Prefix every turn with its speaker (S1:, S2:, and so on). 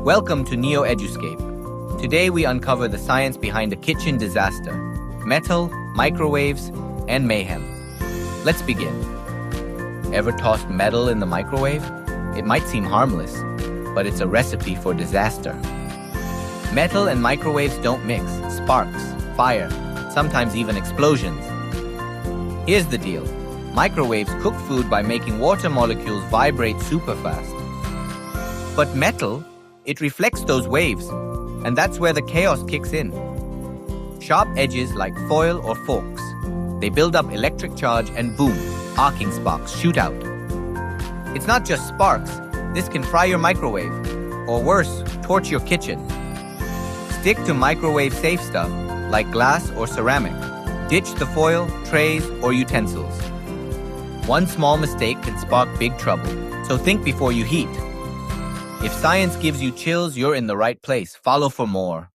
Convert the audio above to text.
S1: Welcome to NeoEduScape. Today we uncover the science behind a kitchen disaster: metal, microwaves, and mayhem. Let's begin. Ever tossed metal in the microwave? It might seem harmless, but it's a recipe for disaster. Metal and microwaves don't mix. Sparks, fire, sometimes even explosions. Here's the deal. Microwaves cook food by making water molecules vibrate super fast. But metal, it reflects those waves, and that's where the chaos kicks in. Sharp edges like foil or forks. They build up electric charge and boom, arcing sparks shoot out. It's not just sparks. This can fry your microwave, or worse, torch your kitchen. Stick to microwave-safe stuff like glass or ceramic. Ditch the foil, trays, or utensils. One small mistake can spark big trouble, so think before you heat. If science gives you chills, you're in the right place. Follow for more.